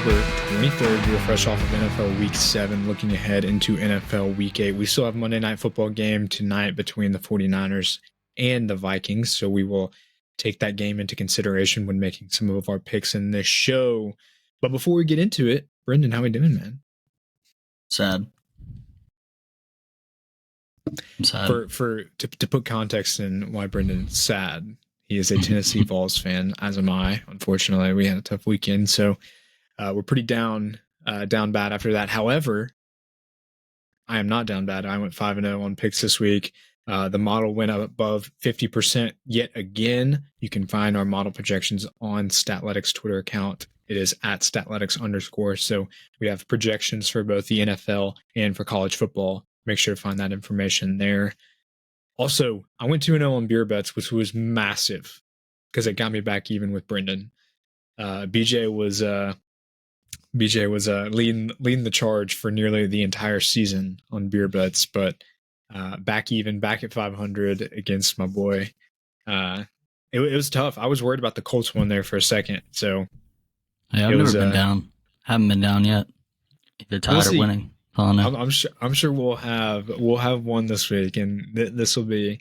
December 23rd. We are fresh off of NFL Week 7, looking ahead into NFL Week 8. We still have Monday Night Football game tonight between the 49ers and the Vikings, so we will take that game into consideration when making some of our picks in this show. But before we get into it, Brendan, how we doing, man? Sad. I'm sad. To put context in why Brendan's sad, he is a Tennessee Vols fan, as am I. Unfortunately, we had a tough weekend, so we're pretty down bad after that. However, I am not down bad. I went 5-0 on picks this week. The model went up above 50% yet again. You can find our model projections on Statlytics Twitter account. It is at Statlytics_. So we have projections for both the NFL and for college football. Make sure to find that information there. Also, I went 2-0 on beer bets, which was massive because it got me back even with Brendan. BJ was leading the charge for nearly the entire season on beer bets, but back at 500 against my boy. It was tough. I was worried about the Colts one there for a second. So yeah, I've never been down. Haven't been down yet. Either tied or winning. I'm sure we'll have one this week, and this will be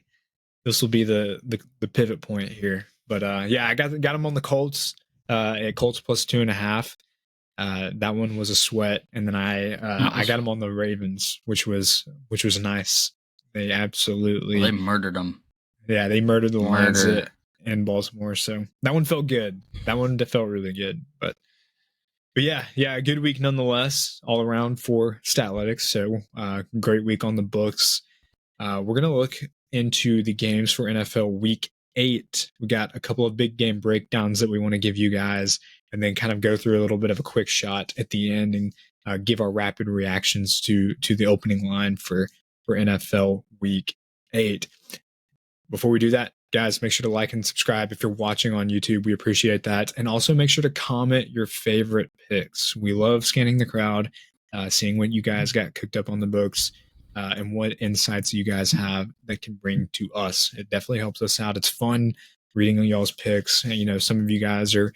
the pivot point here. But yeah, I got him on the Colts at Colts plus 2.5. That one was a sweat, and then I got him on the Ravens, which was nice. They absolutely they murdered them. Yeah, they murdered the Lions in Baltimore. So that one felt good. That one felt really good. But yeah, a good week nonetheless, all around for Statlytics. So great week on the books. We're gonna look into the games for NFL Week 8. We got a couple of big game breakdowns that we want to give you guys, and then kind of go through a little bit of a quick shot at the end and give our rapid reactions to the opening line for NFL Week 8. Before we do that, guys, make sure to like and subscribe if you're watching on YouTube. We appreciate that. And also make sure to comment your favorite picks. We love scanning the crowd, seeing what you guys got cooked up on the books, and what insights you guys have that can bring to us. It definitely helps us out. It's fun reading y'all's picks. And, some of you guys are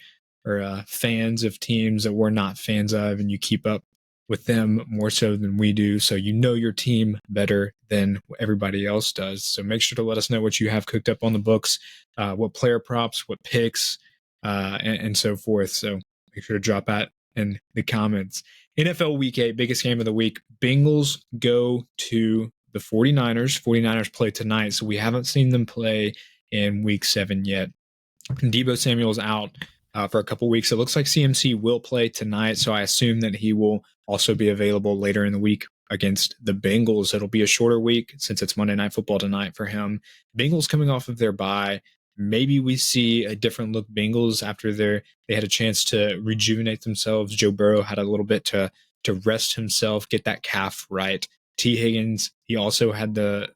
fans of teams that we're not fans of, and you keep up with them more so than we do. So your team better than everybody else does. So make sure to let us know what you have cooked up on the books, what player props, what picks, and so forth. So make sure to drop that in the comments. NFL Week 8, biggest game of the week. Bengals go to the 49ers. 49ers play tonight, so we haven't seen them play in Week 7 yet. Deebo Samuel's out for a couple weeks. It looks like CMC will play tonight, so I assume that he will also be available later in the week against the Bengals. It'll be a shorter week since it's Monday Night Football tonight for him. Bengals coming off of their bye. Maybe we see a different look Bengals after they had a chance to rejuvenate themselves. Joe Burrow had a little bit to rest himself, get that calf right. T. Higgins, he also had the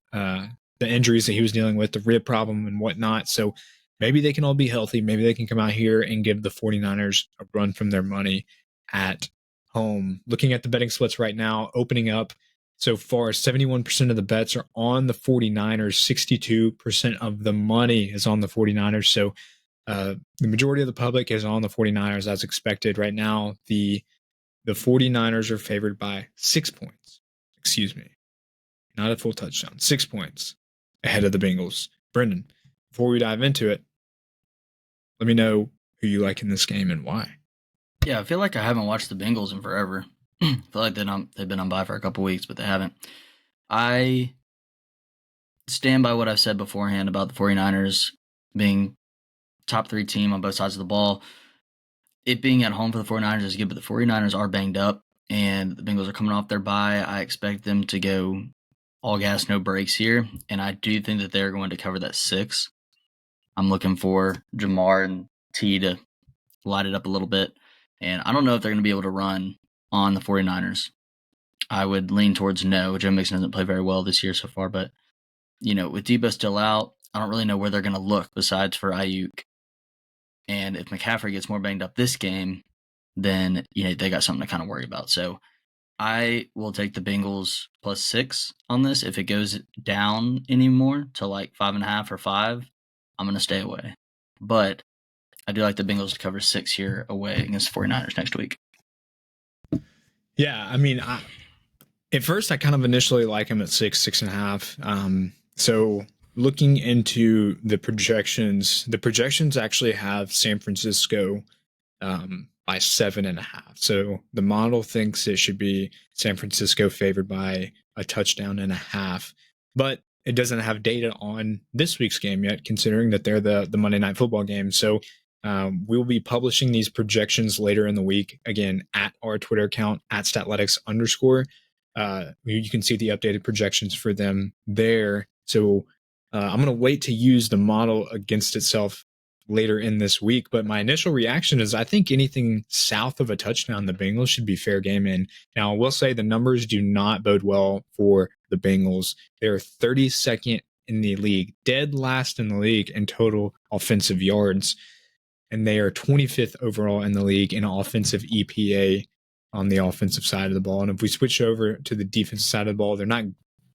injuries that he was dealing with, the rib problem and whatnot. So maybe they can all be healthy. Maybe they can come out here and give the 49ers a run from their money at home. Looking at the betting splits right now, opening up so far, 71% of the bets are on the 49ers. 62% of the money is on the 49ers. So the majority of the public is on the 49ers as expected. Right now, the 49ers are favored by 6 points. Excuse me. Not a full touchdown. 6 points ahead of the Bengals. Brendan, before we dive into it, let me know who you like in this game and why. Yeah, I feel like I haven't watched the Bengals in forever. I feel like they've been on bye for a couple weeks, but they haven't. I stand by what I've said beforehand about the 49ers being top 3 team on both sides of the ball. It being at home for the 49ers is good, but the 49ers are banged up, and the Bengals are coming off their bye. I expect them to go all gas, no brakes here, and I do think that they're going to cover that 6. I'm looking for Jamar and T to light it up a little bit, and I don't know if they're going to be able to run on the 49ers. I would lean towards no. Joe Mixon hasn't played very well this year so far, but, with Debo still out, I don't really know where they're going to look besides for Ayuk. And if McCaffrey gets more banged up this game, then, they got something to kind of worry about. So I will take the Bengals plus 6 on this. If it goes down anymore to like 5.5 or 5, I'm going to stay away. But I do like the Bengals to cover 6 here away against the 49ers next week. Yeah, I mean, at first I kind of initially like him at 6.5. So looking into the projections actually have San Francisco by 7.5. So the model thinks it should be San Francisco favored by a touchdown and a half, but it doesn't have data on this week's game yet, considering that they're the Monday Night Football game. So we will be publishing these projections later in the week, again, at our Twitter account, at Statletics_. You can see the updated projections for them there. So I'm going to wait to use the model against itself later in this week. But my initial reaction is I think anything south of a touchdown, the Bengals should be fair game in. Now, I will say the numbers do not bode well for the Bengals. They're 32nd in the league, dead last in the league in total offensive yards. And they are 25th overall in the league in offensive EPA on the offensive side of the ball. And if we switch over to the defensive side of the ball, they're not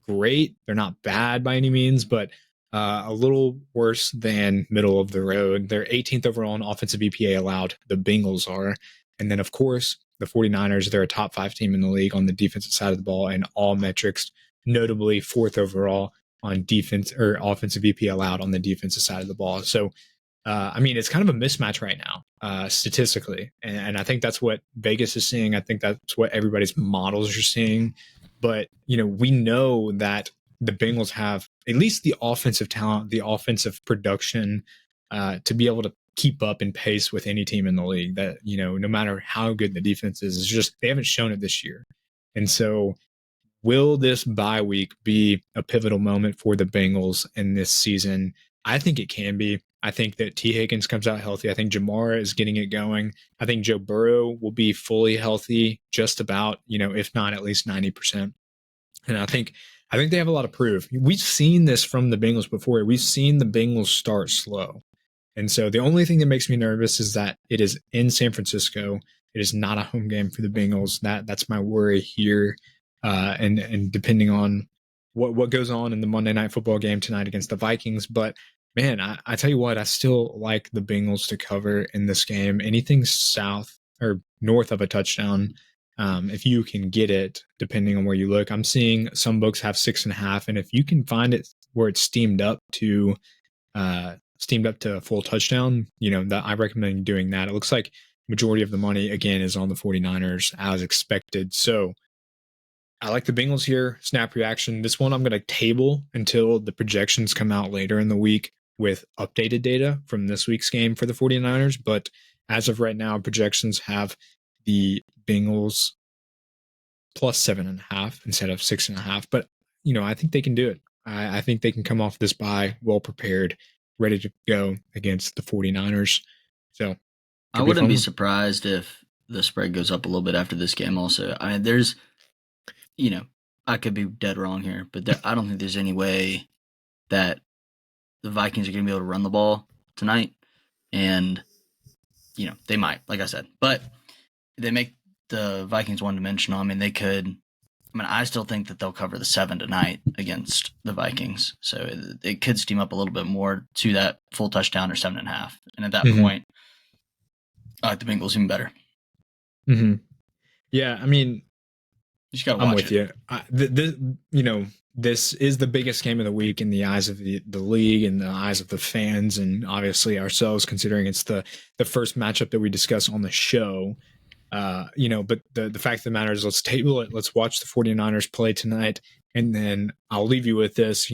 great. They're not bad by any means, but a little worse than middle of the road. They're 18th overall in offensive EPA allowed. The Bengals are. And then, of course, the 49ers, they're a top 5 team in the league on the defensive side of the ball in all metrics, notably 4th overall on defense or offensive EPA allowed on the defensive side of the ball. So, I mean, it's kind of a mismatch right now, statistically. And I think that's what Vegas is seeing. I think that's what everybody's models are seeing. But, we know that the Bengals have at least the offensive talent, the offensive production to be able to keep up in pace with any team in the league. That, no matter how good the defense is, it's just they haven't shown it this year. And so will this bye week be a pivotal moment for the Bengals in this season? I think it can be. I think that T. Higgins comes out healthy. I think Jamara is getting it going. I think Joe Burrow will be fully healthy, just about, if not at least 90%. And I think they have a lot of proof. We've seen this from the Bengals before. We've seen the Bengals start slow. And so the only thing that makes me nervous is that it is in San Francisco. It is not a home game for the Bengals. That's my worry here. And depending on what goes on in the Monday Night Football game tonight against the Vikings. But man, I tell you what, I still like the Bengals to cover in this game. Anything south or north of a touchdown, if you can get it, depending on where you look. I'm seeing some books have 6.5, and if you can find it where it's steamed up to a full touchdown, that I recommend doing that. It looks like majority of the money again is on the 49ers as expected. So I like the Bengals here. Snap reaction. This one I'm going to table until the projections come out later in the week with updated data from this week's game for the 49ers. But as of right now, projections have the Bengals plus 7.5 instead of 6.5. But, I think they can do it. I think they can come off this bye well prepared, ready to go against the 49ers. So I wouldn't be surprised if the spread goes up a little bit after this game also. I mean, there's, I could be dead wrong here, but I don't think there's any way that the Vikings are going to be able to run the ball tonight. And, they might, like I said. But they make the Vikings one-dimensional. I mean, I still think that they'll cover the 7 tonight against the Vikings. So it could steam up a little bit more to that full touchdown or 7.5. And at that point, I like the Bengals even better. Mm-hmm. Yeah, I mean, you just gotta watch I'm with you. This is the biggest game of the week in the eyes of the league and the eyes of the fans, and obviously ourselves, considering it's the first matchup that we discuss on the show. But the fact of the matter is, let's table it. Let's watch the 49ers play tonight. And then I'll leave you with this,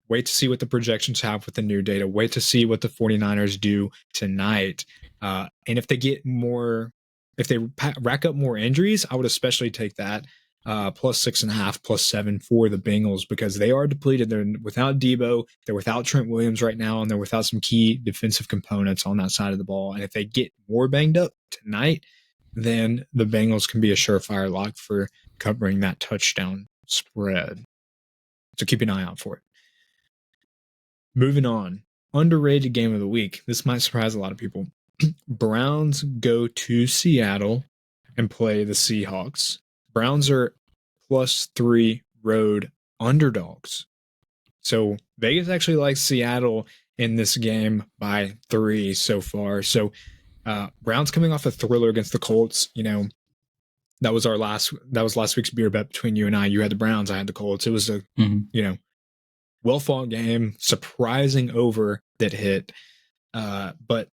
wait to see what the projections have with the new data. Wait to see what the 49ers do tonight. And if they rack up more injuries, I would especially take that plus 6.5, plus 7 for the Bengals, because they are depleted. They're without Debo. They're without Trent Williams right now, and they're without some key defensive components on that side of the ball. And if they get more banged up tonight, then the Bengals can be a surefire lock for covering that touchdown spread. So keep an eye out for it. Moving on. Underrated game of the week. This might surprise a lot of people. Browns go to Seattle and play the Seahawks. Browns are +3 road underdogs. So Vegas actually likes Seattle in this game by 3 so far. So Browns coming off a thriller against the Colts. That was last week's beer bet between you and I. You had the Browns, I had the Colts. It was a well fought game, surprising over that hit. But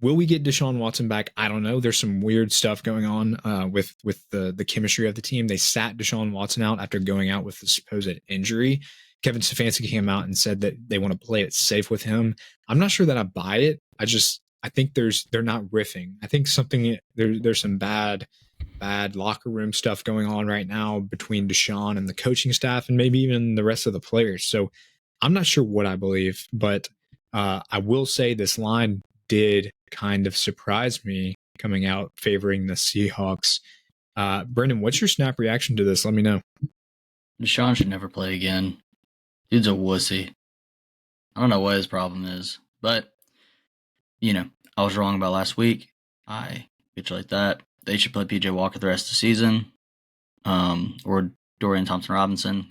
will we get Deshaun Watson back? I don't know. There's some weird stuff going on with the chemistry of the team. They sat Deshaun Watson out after going out with the supposed injury. Kevin Stefanski came out and said that they want to play it safe with him. I'm not sure that I buy it. I think they're not riffing. I think there's some bad locker room stuff going on right now between Deshaun and the coaching staff and maybe even the rest of the players. So I'm not sure what I believe, but I will say this line did kind of surprise me coming out favoring the Seahawks. Brendan, what's your snap reaction to this? Let me know. Deshaun should never play again. Dude's a wussy. I don't know what his problem is, but I was wrong about last week. I capitulate that. They should play PJ Walker the rest of the season, or Dorian Thompson-Robinson.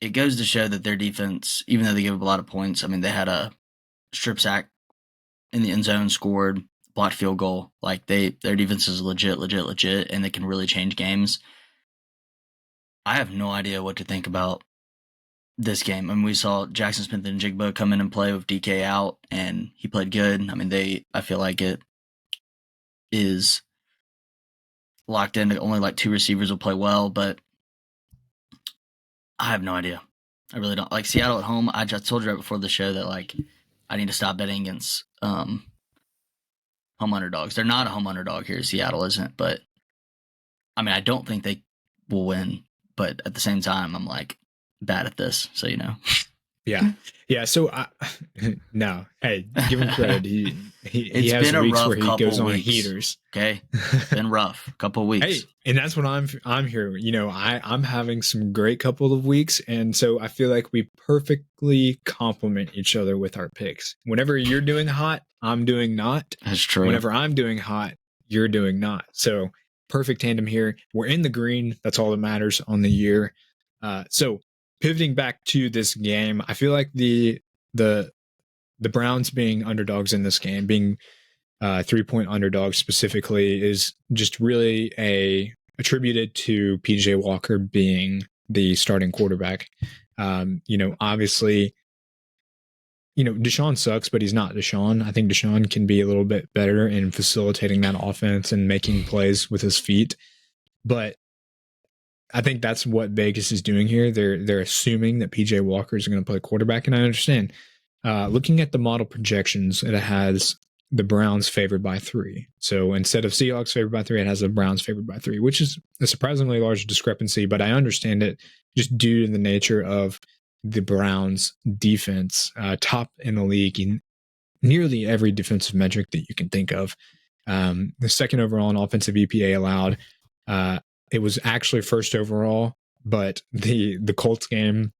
It goes to show that their defense, even though they give up a lot of points, I mean, they had a strip sack in the end zone, scored, blocked field goal. Like their defense is legit, and they can really change games. I have no idea what to think about this game. I mean, we saw Jackson Smith and Jigba come in and play with DK out, and he played good. I mean, I feel like it is locked in. Only like two receivers will play well, but I have no idea. I really don't. Like Seattle at home, I just told you right before the show that like I need to stop betting against home underdogs. They're not a home underdog here. Seattle isn't, but I mean, I don't think they will win. But at the same time, I'm like bad at this, so Yeah. So no, hey, give him credit. He has been weeks a rough where he goes on weeks. Heaters. Okay, it's been rough. Couple of weeks. Hey, and that's what I'm here. I'm having some great couple of weeks, and so I feel like we perfectly complement each other with our picks. Whenever you're doing hot, I'm doing not. That's true. Whenever I'm doing hot, you're doing not. So perfect tandem here. We're in the green. That's all that matters on the year. So pivoting back to this game, I feel like the Browns being underdogs in this game, being 3-point underdogs specifically, is just really attributed to PJ Walker being the starting quarterback. Obviously, Deshaun sucks, but he's not Deshaun. I think Deshaun can be a little bit better in facilitating that offense and making plays with his feet. But I think that's what Vegas is doing here. They're assuming that PJ Walker is going to play quarterback, and I understand. Looking at the model projections, it has the Browns favored by 3. So instead of Seahawks favored by 3, it has the Browns favored by 3, which is a surprisingly large discrepancy, but I understand it just due to the nature of the Browns defense, top in the league in nearly every defensive metric that you can think of. The second overall in offensive EPA allowed. It was actually first overall, but the Colts game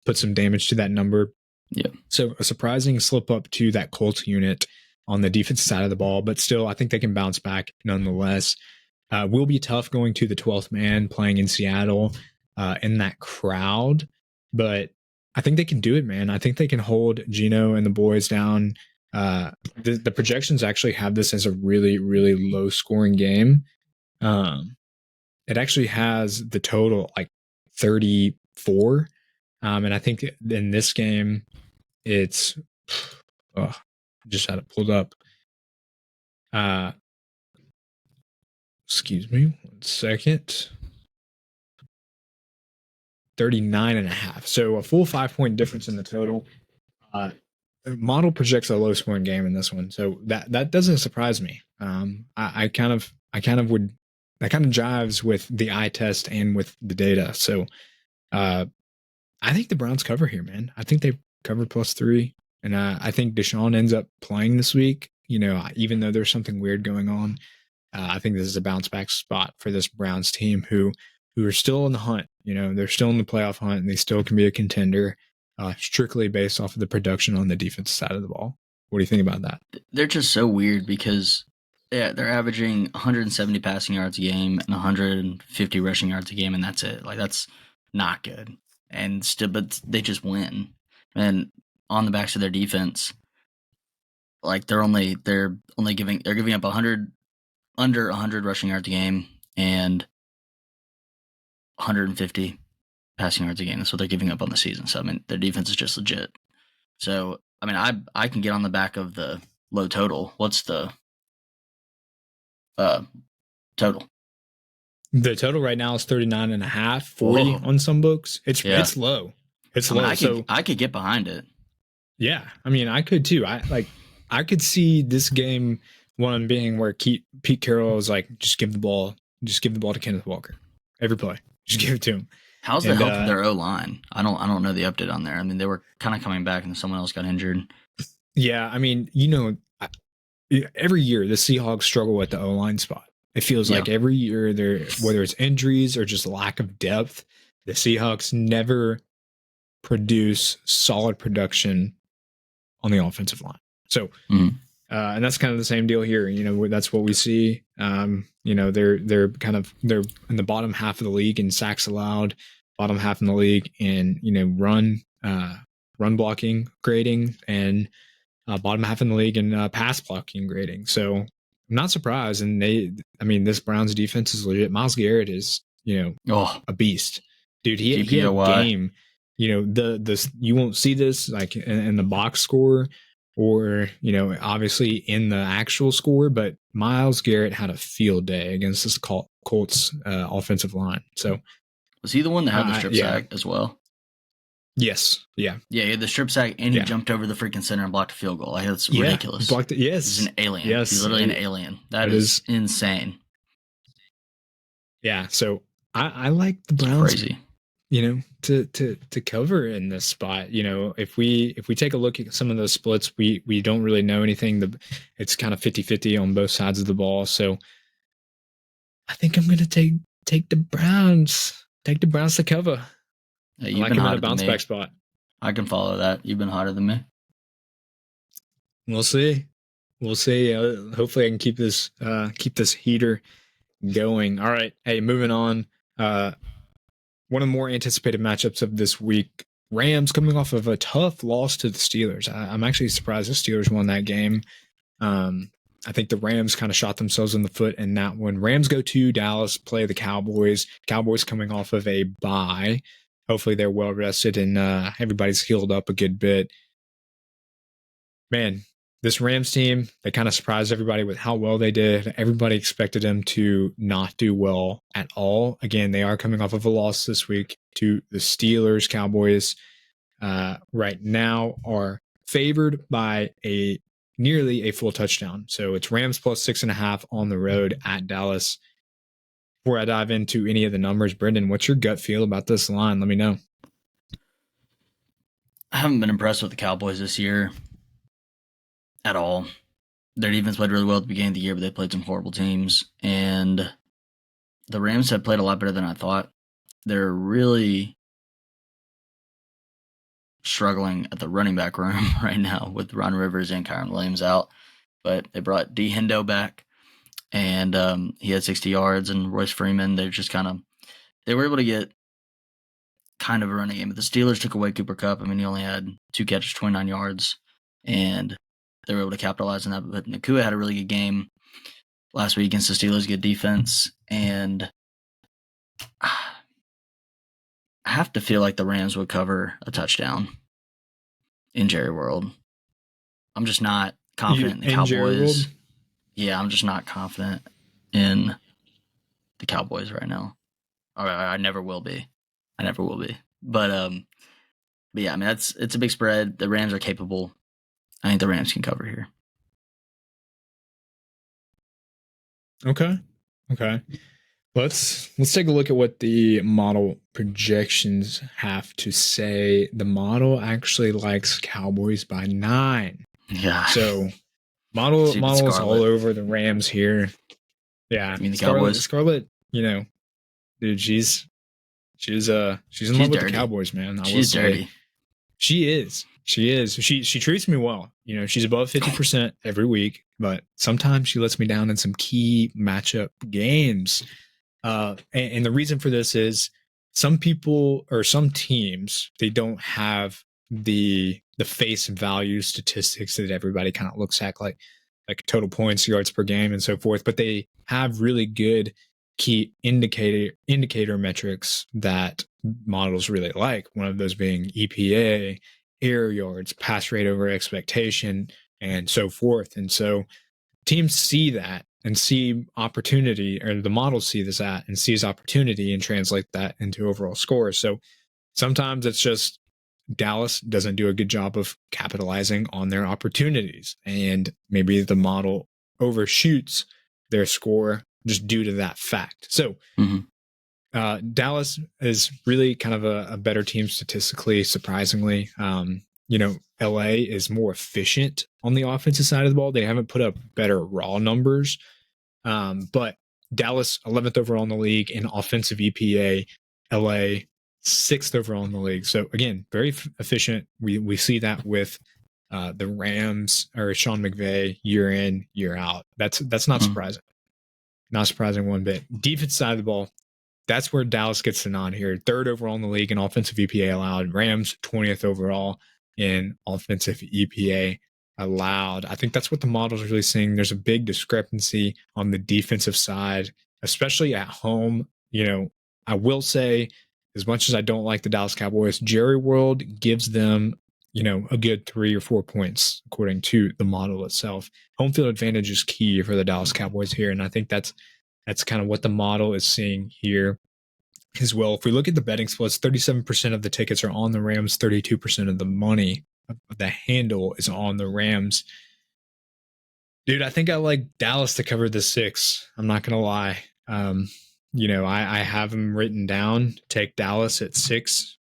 put some damage to that number. Yeah. So a surprising slip up to that Colts unit on the defensive side of the ball, but still, I think they can bounce back nonetheless. Will be tough going to the 12th man, playing in Seattle in that crowd, but I think they can do it, man. I think they can hold Gino and the boys down. The projections actually have this as a really, really low scoring game. It actually has the total like 34. And I think in this game, it's just had it pulled up. Excuse me 1 second. 39.5. So a full 5-point difference in the total. Model projects a low scoring game in this one. So that doesn't surprise me. That kind of jives with the eye test and with the data. So I think the Browns cover here, man. I think they cover +3. And I think Deshaun ends up playing this week. Even though there's something weird going on, I think this is a bounce back spot for this Browns team who are still in the hunt. They're still in the playoff hunt and they still can be a contender, strictly based off of the production on the defensive side of the ball. What do you think about that? They're just so weird because they're averaging 170 passing yards a game and 150 rushing yards a game, and that's it. Like, that's not good. And still, but they just win. And on the backs of their defense, Like they're giving up 100 under 100 rushing yards a game and 150 passing yards a game. That's what they're giving up on the season. So I mean, their defense is just legit. So I mean, I can get on the back of the low total. What's the total? The total right now is 39.5, 40 Whoa. on some books. It's Yeah. it's low. It's I mean, low. I could get behind it. Yeah, I mean, I could too. I could see this game one being where Pete Carroll is like, just give the ball to Kenneth Walker every play, just give it to him. How's the health of their O line? I don't know the update on there. I mean, they were kind of coming back, and someone else got injured. Yeah, I mean, every year the Seahawks struggle with the O line spot. It feels like every year, whether it's injuries or just lack of depth, the Seahawks never produce solid production on the offensive line. So, and that's kind of the same deal here. That's what we see. They're in the bottom half of the league in sacks allowed, bottom half in the league in run blocking grading, and bottom half in the league in pass blocking grading. So I'm not surprised. And this Browns defense is legit. Myles Garrett is a beast, dude. He had a game. You won't see this like in the box score or, obviously in the actual score, but Myles Garrett had a field day against this Colts offensive line. So was he the one that had the strip sack as well? Yes. Yeah. Yeah, he had the strip sack and he jumped over the freaking center and blocked a field goal. That's ridiculous. Blocked it. Yes. He's an alien. Yes. He's literally an alien. That is insane. Yeah. So I like the Browns. Crazy. To cover in this spot. If we take a look at some of those splits, we don't really know anything. It's kind of 50-50 on both sides of the ball. So I think I'm going to take the Browns. Take the Browns to cover. Yeah, I like him in a bounce back spot. I can follow that. You've been hotter than me. We'll see. Hopefully I can keep this heater going. All right. Hey, moving on. One of the more anticipated matchups of this week, Rams coming off of a tough loss to the Steelers. I'm actually surprised the Steelers won that game. I think the Rams kind of shot themselves in the foot in that one. Rams go to Dallas, play the Cowboys. Cowboys coming off of a bye. Hopefully they're well rested and everybody's healed up a good bit. Man, this Rams team, they kind of surprised everybody with how well they did. Everybody expected them to not do well at all. Again, they are coming off of a loss this week to the Steelers. Cowboys right now are favored by nearly a full touchdown. So it's Rams plus 6.5 on the road at Dallas. Before I dive into any of the numbers, Brendan, what's your gut feel about this line? Let me know. I haven't been impressed with the Cowboys this year at all. Their defense played really well at the beginning of the year, but they played some horrible teams. And the Rams have played a lot better than I thought. They're really struggling at the running back room right now with Ron Rivers and Kyron Williams out. But they brought D. Hendo back, and he had 60 yards. And Royce Freeman, they were able to get kind of a running game. But the Steelers took away Cooper Kupp. I mean, he only had 2 catches, 29 yards. And they were able to capitalize on that. But Nakua had a really good game last week against the Steelers, good defense. And I have to feel like the Rams would cover a touchdown in Jerry World. I'm just not confident in the Cowboys. Yeah, I'm just not confident in the Cowboys right now. I never will be. But yeah, I mean it's a big spread. The Rams are capable. I think the Rams can cover here. Okay. Let's take a look at what the model projections have to say. The model actually likes Cowboys by 9. Yeah. So model is all over the Rams here. Yeah. I mean the Cowboys. Scarlett, dude, she's in love with the Cowboys, man. She's dirty. She is. She treats me well. She's above 50% every week, but sometimes she lets me down in some key matchup games. And the reason for this is some people or some teams, they don't have the the face value statistics that everybody kind of looks at, like total points, yards per game, and so forth. But they have really good key indicator metrics that models really like. One of those being EPA, air yards, pass rate over expectation, and so forth. And so teams see that and see opportunity, or the models see this at and sees opportunity and translate that into overall scores. So sometimes it's just Dallas doesn't do a good job of capitalizing on their opportunities, and maybe the model overshoots their score just due to that fact. So Dallas is really kind of a better team statistically, surprisingly. LA is more efficient on the offensive side of the ball. They haven't put up better raw numbers, but Dallas 11th overall in the league in offensive EPA, LA 6th overall in the league. So again, very efficient. We see that with the Rams or Sean McVay year in, year out. That's not surprising. Not surprising one bit. Defense side of the ball, that's where Dallas gets the nod here. 3rd overall in the league in offensive EPA allowed. Rams 20th overall in offensive EPA allowed. I think that's what the model is really seeing. There's a big discrepancy on the defensive side, especially at home. I will say, as much as I don't like the Dallas Cowboys, Jerry World gives them, a good 3 or 4 points according to the model itself. Home field advantage is key for the Dallas Cowboys here, and I think that's kind of what the model is seeing here as well. If we look at the betting splits, 37% of the tickets are on the Rams, 32% of the money, the handle is on the Rams. Dude, I think I like Dallas to cover the 6. I'm not going to lie. I have them written down. Take Dallas at 6.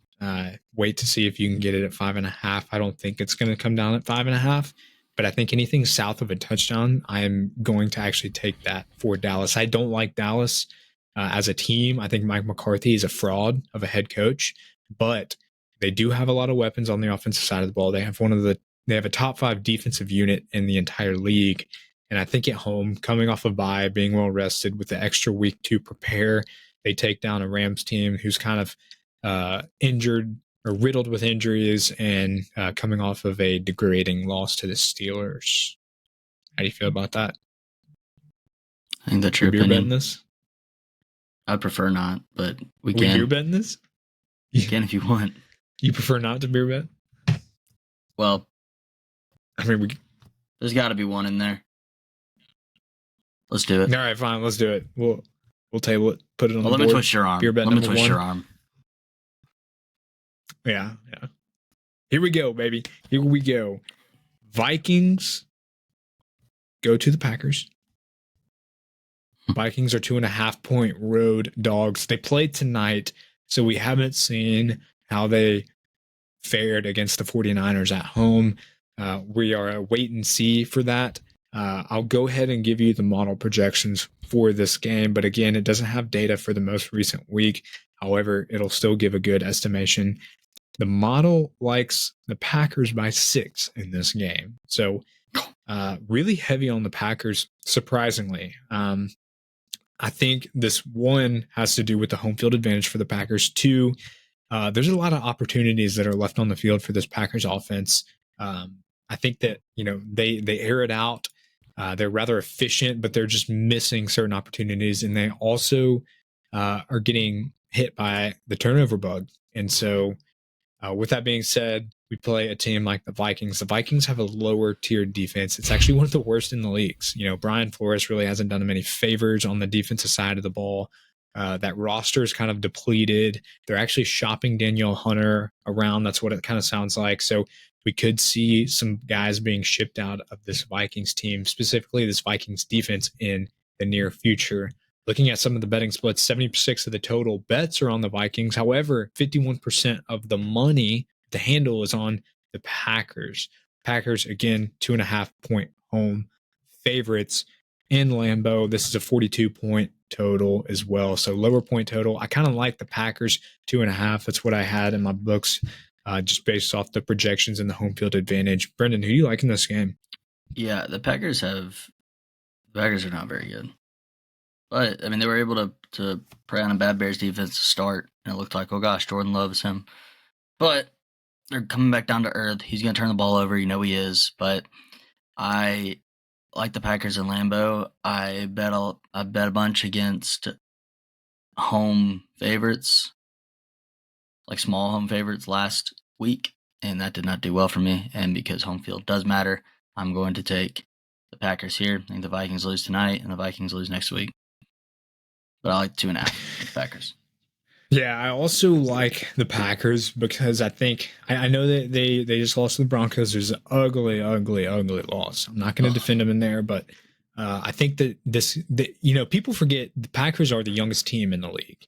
Wait to see if you can get it at 5.5. I don't think it's going to come down at 5.5. But I think anything south of a touchdown, I am going to actually take that for Dallas. I don't like Dallas as a team. I think Mike McCarthy is a fraud of a head coach, but they do have a lot of weapons on the offensive side of the ball. They have a top 5 defensive unit in the entire league. And I think at home, coming off a bye, being well rested with the extra week to prepare, they take down a Rams team who's kind of injured or riddled with injuries and coming off of a degrading loss to the Steelers. How do you feel about that? I think that's your opinion. Beer betting this? I prefer not, but we can. We beer betting this? You can if you want. You prefer not to beer bet? Well, I mean, there's got to be one in there. Let's do it. All right, fine. Let's do it. We'll table it. Put it on the board. Let me twist your arm. Beer bet let me number twist 1. your arm. Yeah. Here we go, baby. Here we go. Vikings go to the Packers. Vikings are 2.5-point road dogs. They played tonight, so we haven't seen how they fared against the 49ers at home. We are a wait and see for that. I'll go ahead and give you the model projections for this game, but again, it doesn't have data for the most recent week. However, it'll still give a good estimation. The model likes the Packers by 6 in this game. So really heavy on the Packers, surprisingly. I think this, 1, has to do with the home field advantage for the Packers. 2, there's a lot of opportunities that are left on the field for this Packers offense. I think that, they air it out. They're rather efficient, but they're just missing certain opportunities. And they also are getting hit by the turnover bug. And so with that being said, we play a team like the Vikings. The Vikings have a lower tier defense. It's actually one of the worst in the leagues. Brian Flores really hasn't done them any favors on the defensive side of the ball. That roster is kind of depleted. They're actually shopping Danielle Hunter around. That's what it kind of sounds like. So we could see some guys being shipped out of this Vikings team, specifically this Vikings defense, in the near future. Looking at some of the betting splits, 76% of the total bets are on the Vikings. However, 51% of the money, the handle, is on the Packers. Packers, again, 2.5-point home favorites in Lambeau. This is a 42-point total as well. So lower point total. I kind of like the Packers 2.5. That's what I had in my books, just based off the projections and the home field advantage. Brendan, who do you like in this game? Yeah, the Packers are not very good. But, they were able to prey on a bad Bears defense to start, and it looked like, oh gosh, Jordan loves him. But they're coming back down to earth. He's going to turn the ball over. You know he is. But I like the Packers in Lambeau. I bet a bunch against home favorites, like small home favorites last week, and that did not do well for me. And because home field does matter, I'm going to take the Packers here. I think the Vikings lose tonight, and the Vikings lose next week. But I like 2.5 with the Packers. Yeah, I also like the Packers because I think I know that they just lost to the Broncos. It was an ugly, ugly, ugly loss. I'm not going to defend them in there, but I think that people forget the Packers are the youngest team in the league.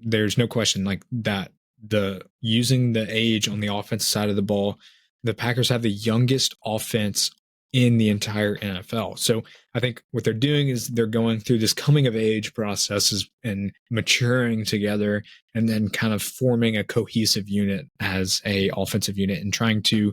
There's no question like that. The using the age on the offense side of the ball, the Packers have the youngest offense in the entire NFL. So I think what they're doing is they're going through this coming of age processes and maturing together and then kind of forming a cohesive unit as a offensive unit and trying to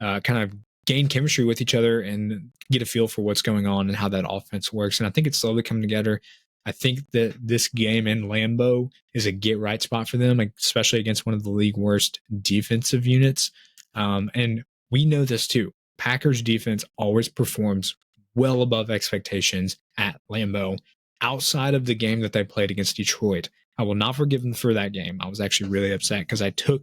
kind of gain chemistry with each other and get a feel for what's going on and how that offense works. And I think it's slowly coming together. I think that this game in Lambeau is a get right spot for them, especially against one of the league worst defensive units. And we know this too. Packers defense always performs well above expectations at Lambeau outside of the game that they played against Detroit. I will not forgive them for that game. I was actually really upset because I took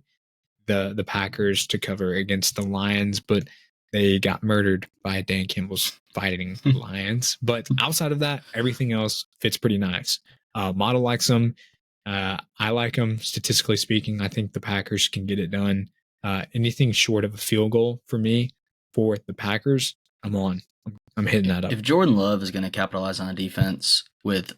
the Packers to cover against the Lions, but they got murdered by Dan Campbell's Fighting Lions. But outside of that, everything else fits pretty nice. Model likes them. I like them. Statistically speaking, I think the Packers can get it done. Anything short of a field goal for me for the Packers, I'm on. I'm hitting that up. If Jordan Love is going to capitalize on the defense with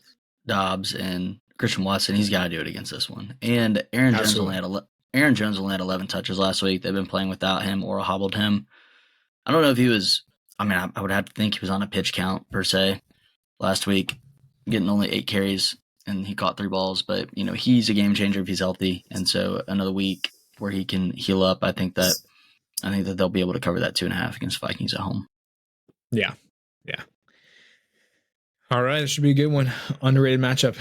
Dobbs and Christian Watson, he's got to do it against this one. And Aaron Jones only had 11 touches last week. They've been playing without him or hobbled him. I don't know if he was. I mean, I would have to think he was on a pitch count per se last week, getting only 8 carries and he caught 3 balls. But he's a game changer if he's healthy. And so another week where he can heal up, I think that they'll be able to cover that 2.5 against Vikings at home. Yeah. All right, it should be a good one. Underrated matchup.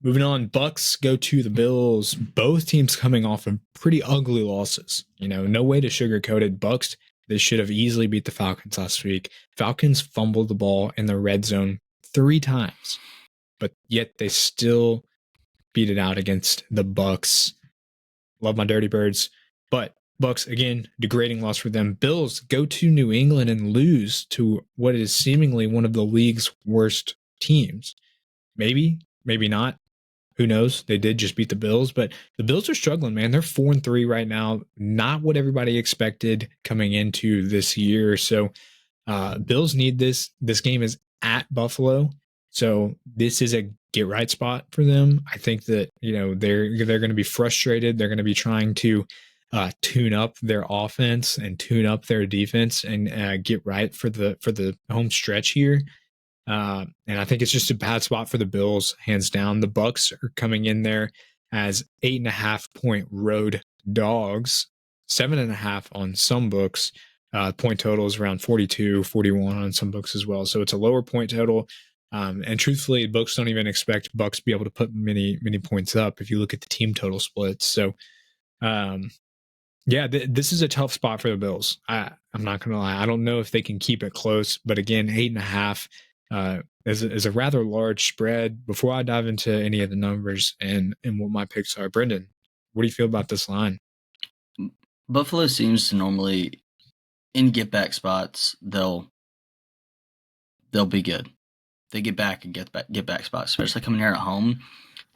Moving on, Bucks go to the Bills. Both teams coming off of pretty ugly losses. No way to sugarcoat it. Bucks, they should have easily beat the Falcons last week. Falcons fumbled the ball in the red zone 3 times, but yet they still beat it out against the Bucks. Love my Dirty Birds, but Bucks, again, degrading loss for them. Bills go to New England and lose to what is seemingly one of the league's worst teams. Maybe not. Who knows? They did just beat the Bills, but the Bills are struggling, man. They're 4-3 right now. Not what everybody expected coming into this year. So Bills need this. This game is at Buffalo. So this is a get right spot for them. I think that, they're going to be frustrated. They're going to be trying to tune up their offense and tune up their defense and get right for the home stretch here. And I think it's just a bad spot for the Bills, hands down. The Bucks are coming in there as 8.5-point road dogs, 7.5 on some books. Point total is around 42, 41 on some books as well. So it's a lower point total. And truthfully, books don't even expect Bucks to be able to put many points up if you look at the team total splits. So, this is a tough spot for the Bills. I'm not going to lie. I don't know if they can keep it close, but again, 8.5 is a rather large spread. Before I dive into any of the numbers and what my picks are, Brendan, what do you feel about this line? Buffalo seems to normally, in get back spots, they'll be good. They get back and get back spots, especially coming here at home.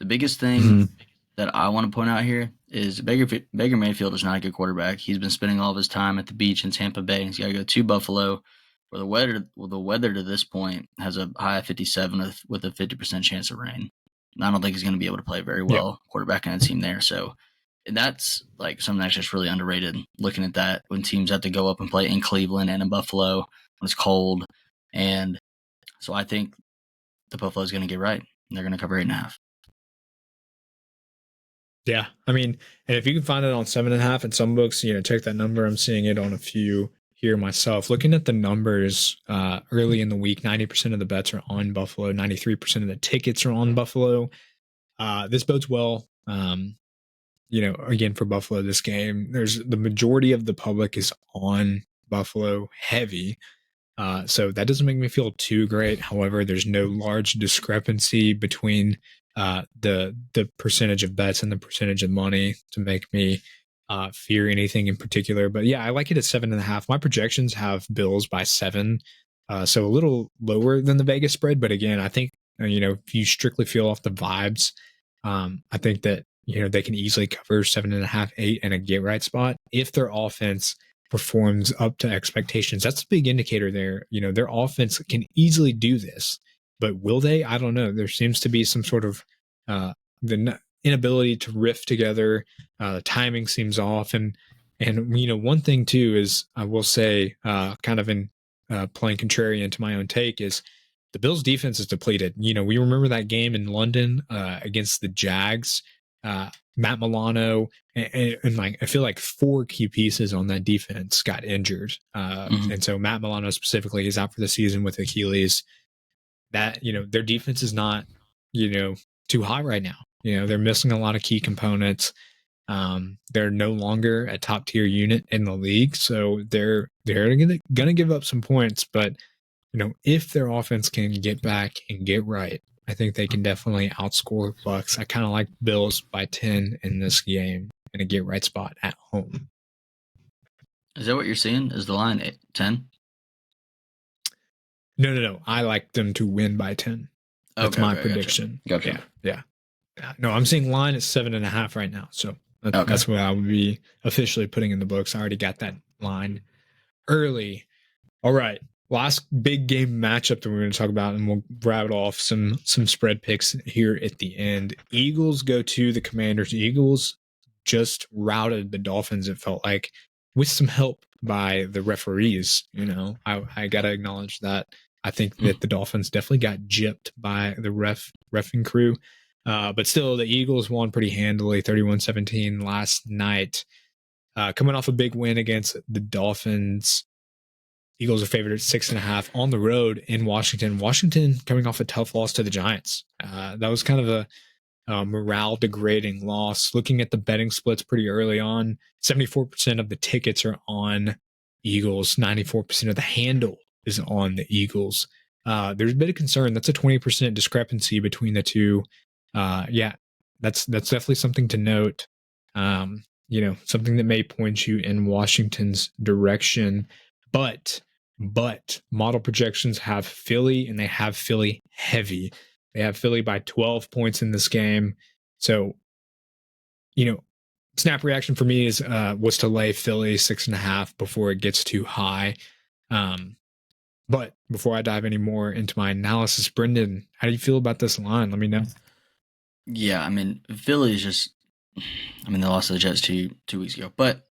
The biggest thing that I want to point out here is Baker Mayfield is not a good quarterback. He's been spending all of his time at the beach in Tampa Bay, and he's got to go to Buffalo, where the weather to this point has a high of 57 with a 50% chance of rain. And I don't think he's going to be able to play very well quarterbacking a team there. So, and that's like something that's just really underrated. Looking at that when teams have to go up and play in Cleveland and in Buffalo when it's cold, and so I think the Buffalo is going to get right. And they're going to cover 8.5. Yeah, I mean, and if you can find it on 7.5 in some books, check that number. I'm seeing it on a few here myself. Looking at the numbers early in the week, 90% of the bets are on Buffalo. 93% of the tickets are on Buffalo. This bodes well. again for Buffalo this game, there's the majority of the public is on Buffalo heavy. So that doesn't make me feel too great. However, there's no large discrepancy between the percentage of bets and the percentage of money to make me fear anything in particular. But yeah, I like it at 7.5. My projections have Bills by 7, so a little lower than the Vegas spread. But again, I think if you strictly feel off the vibes, I think that they can easily cover 7.5, 8, and a get right spot if their offense performs up to expectations. That's a big indicator there. Their offense can easily do this, but will they? I don't know. There seems to be some sort of the inability to riff together. The timing seems off, and one thing too is I will say, kind of in playing contrarian to my own take, is the Bills' defense is depleted. We remember that game in London against the Jags. Matt Milano and like I feel like 4 key pieces on that defense got injured, and so Matt Milano specifically is out for the season with Achilles. That their defense is not too high right now. They're missing a lot of key components. They're no longer a top tier unit in the league, so they're gonna give up some points. But if their offense can get back and get right, I think they can definitely outscore Bucks. I kind of like Bills by 10 in this game and a get right spot at home. Is that what you're seeing? Is the line 10? No. I like them to win by 10. That's my prediction. Gotcha. Yeah. No, I'm seeing line at 7.5 right now. So that's what I would be officially putting in the books. I already got that line early. All right. Last big game matchup that we're going to talk about, and we'll rattle off some spread picks here at the end. Eagles go to the Commanders. Eagles just routed the Dolphins, it felt like, with some help by the referees. I got to acknowledge that. I think that the Dolphins definitely got gypped by the reffing crew. But still, the Eagles won pretty handily, 31-17 last night. Coming off a big win against the Dolphins. Eagles are favored at 6.5 on the road in Washington. Washington coming off a tough loss to the Giants. That was kind of a morale degrading loss. Looking at the betting splits pretty early on, 74% of the tickets are on Eagles. 94% of the handle is on the Eagles. There's a bit of concern. That's a 20% discrepancy between the two. That's definitely something to note. Something that may point you in Washington's direction. But model projections have Philly, and they have Philly heavy. They have Philly by 12 points in this game. So, snap reaction for me was to lay Philly 6.5 before it gets too high. But before I dive any more into my analysis, Brendan, how do you feel about this line? Let me know. Yeah, Philly is just, they lost to the Jets two weeks ago, but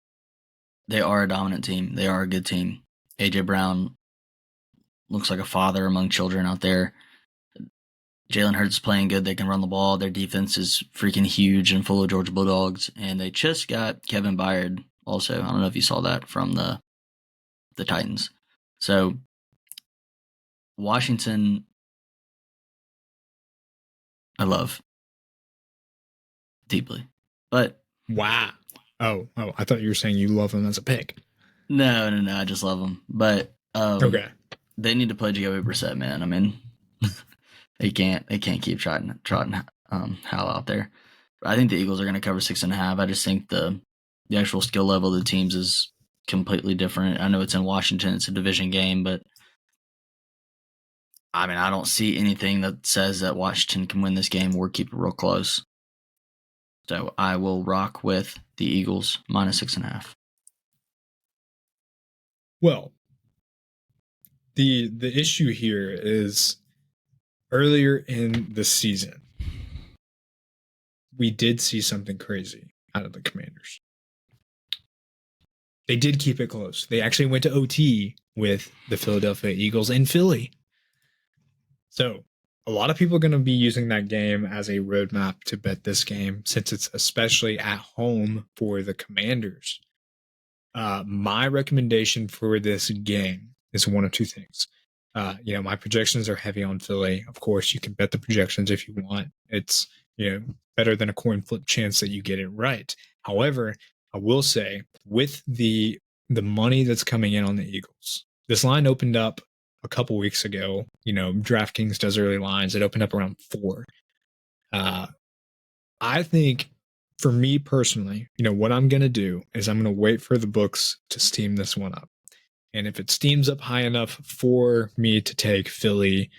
they are a dominant team. They are a good team. AJ Brown looks like a father among children out there. Jalen Hurts is playing good. They can run the ball. Their defense is freaking huge and full of Georgia Bulldogs. And they just got Kevin Byard also. I don't know if you saw that from the Titans. So Washington, I love deeply. But wow. Oh, I thought you were saying you love him as a pick. No, I just love them. But okay, they need to play Jacoby Brissett, man. they can't keep trotting Hal out there. But I think the Eagles are going to cover 6.5. I just think the actual skill level of the teams is completely different. I know it's in Washington; it's a division game, but I don't see anything that says that Washington can win this game or keep it real close. So I will rock with the Eagles minus 6.5. Well, the issue here is earlier in the season, we did see something crazy out of the Commanders. They did keep it close. They actually went to OT with the Philadelphia Eagles in Philly. So a lot of people are going to be using that game as a roadmap to bet this game, since it's especially at home for the Commanders. My recommendation for this game is one of two things. My projections are heavy on Philly. Of course, you can bet the projections if you want. It's, better than a coin flip chance that you get it right. However, I will say with the money that's coming in on the Eagles, this line opened up a couple weeks ago. DraftKings does early lines. It opened up around 4. I think for me personally, what I'm going to do is I'm going to wait for the books to steam this one up. And if it steams up high enough for me to take Philly,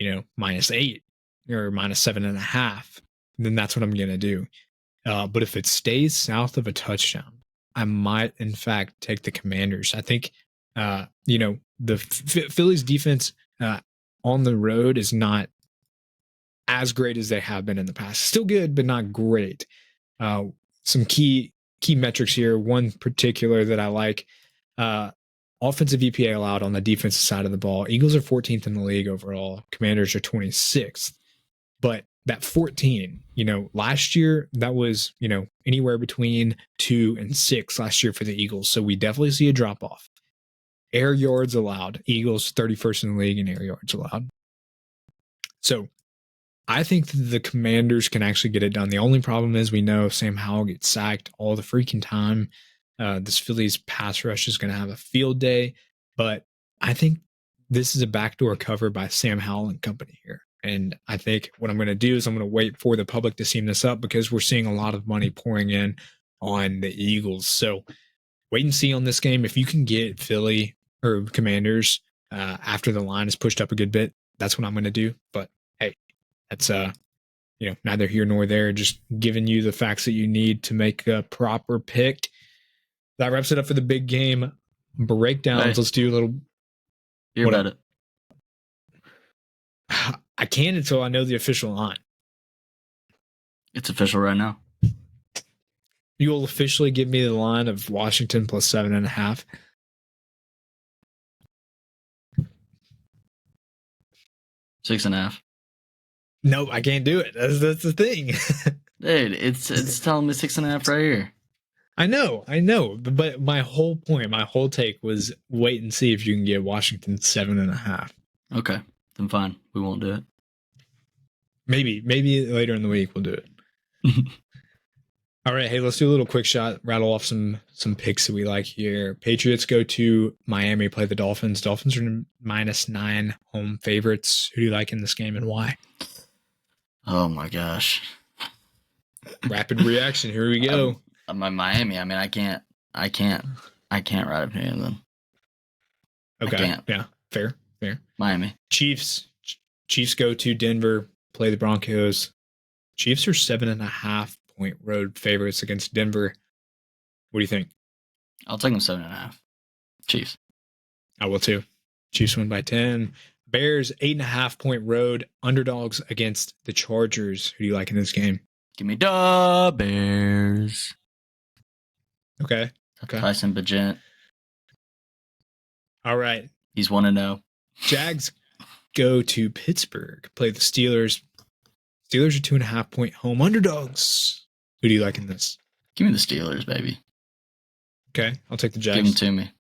-8 or -7.5, then that's what I'm going to do. But if it stays south of a touchdown, I might, in fact, take the Commanders. I think, the Phillies defense on the road is not as great as they have been in the past. Still good, but not great. Some key metrics here. One particular that I like, offensive EPA allowed on the defensive side of the ball. Eagles are 14th in the league overall. Commanders are 26th. But that 14, last year, that was, anywhere between 2 and 6 last year for the Eagles. So we definitely see a drop off. Air yards allowed. Eagles 31st in the league in air yards allowed. So I think the Commanders can actually get it done. The only problem is we know Sam Howell gets sacked all the freaking time. This Phillies pass rush is going to have a field day. But I think this is a backdoor cover by Sam Howell and company here. And I think what I'm going to do is I'm going to wait for the public to steam this up because we're seeing a lot of money pouring in on the Eagles. So wait and see on this game. If you can get Philly or Commanders after the line is pushed up a good bit, that's what I'm going to do. But hey, that's neither here nor there. Just giving you the facts that you need to make a proper pick. That wraps it up for the big game breakdowns. Hey, let's do a little. Hear about it. I can't until I know the official line. It's official right now. You will officially give me the line of Washington plus 7.5. Six and a half. Nope, I can't do it. That's the thing. Dude, it's telling me 6.5 right here. I know. But my whole point, my whole take was wait and see if you can get Washington 7.5. Okay, then fine. We won't do it. Maybe later in the week we'll do it. All right, hey, let's do a little quick shot. Rattle off some picks that we like here. Patriots go to Miami, play the Dolphins. Dolphins are -9 home favorites. Who do you like in this game and why? Oh my gosh! Rapid reaction. Here we go. My Miami. I mean, I can't ride up here then. Okay. I can't. Yeah. Fair. Miami. Chiefs go to Denver, play the Broncos. Chiefs are 7.5-point road favorites against Denver. What do you think? I'll take them 7.5. Chiefs. I will too. Chiefs win by 10. Bears 8.5-point road underdogs against the Chargers. Who do you like in this game? Give me the Bears. Okay. Tyson Bagent. All right. He's 1-0. Jags go to Pittsburgh, play the Steelers. Steelers are 2.5-point home underdogs. Who do you like in this? Give me the Steelers, baby. Okay, I'll take the Jags. Give them to me.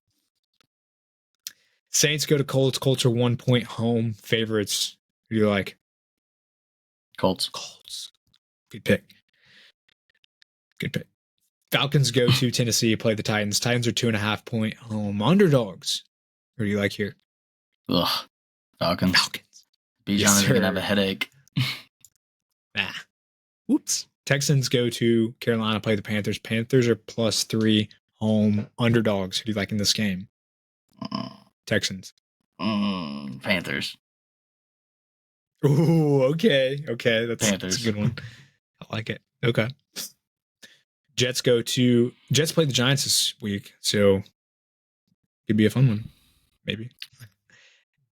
Saints go to Colts. Colts are 1-point home favorites. Who do you like? Colts. Good pick. Falcons go to Tennessee, play the Titans. Titans are 2.5-point home underdogs. Who do you like here? Ugh. Falcons. Bijan is going to have a headache. Whoops. Texans go to Carolina, play the Panthers. Panthers are +3 home underdogs. Who do you like in this game? Texans. Panthers. Ooh, okay. That's a good one. I like it. Okay. Jets play the Giants this week, so could be a fun one, maybe.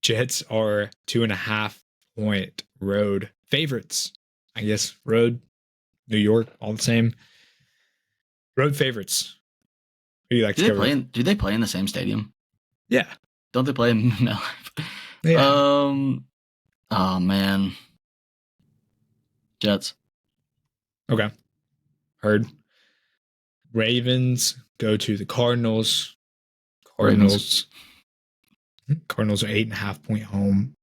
Jets are 2.5-point road favorites. I guess road, New York, all the same. Road favorites. Who do you like to cover? Do they play in the same stadium? Yeah. Don't they play in no? Yeah. Oh man. Jets. Okay. Heard. Ravens go to the Cardinals. Cardinals are 8.5-point home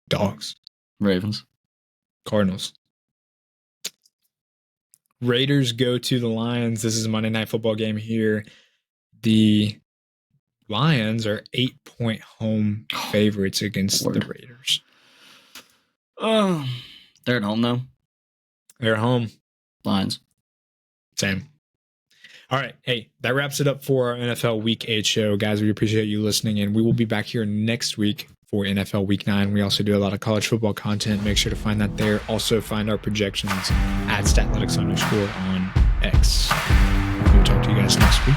dogs. Ravens. Cardinals. Raiders go to the Lions. This is a Monday Night Football game here. The Lions are 8-point home favorites against the Raiders. They're at home, though. They're at home. Lions. Same. All right. Hey, that wraps it up for our NFL Week 8 show. Guys, we appreciate you listening, and we will be back here next week for NFL Week 9. We also do a lot of college football content. Make sure to find that there. Also, find our projections at Statletics_on X. We'll talk to you guys next week.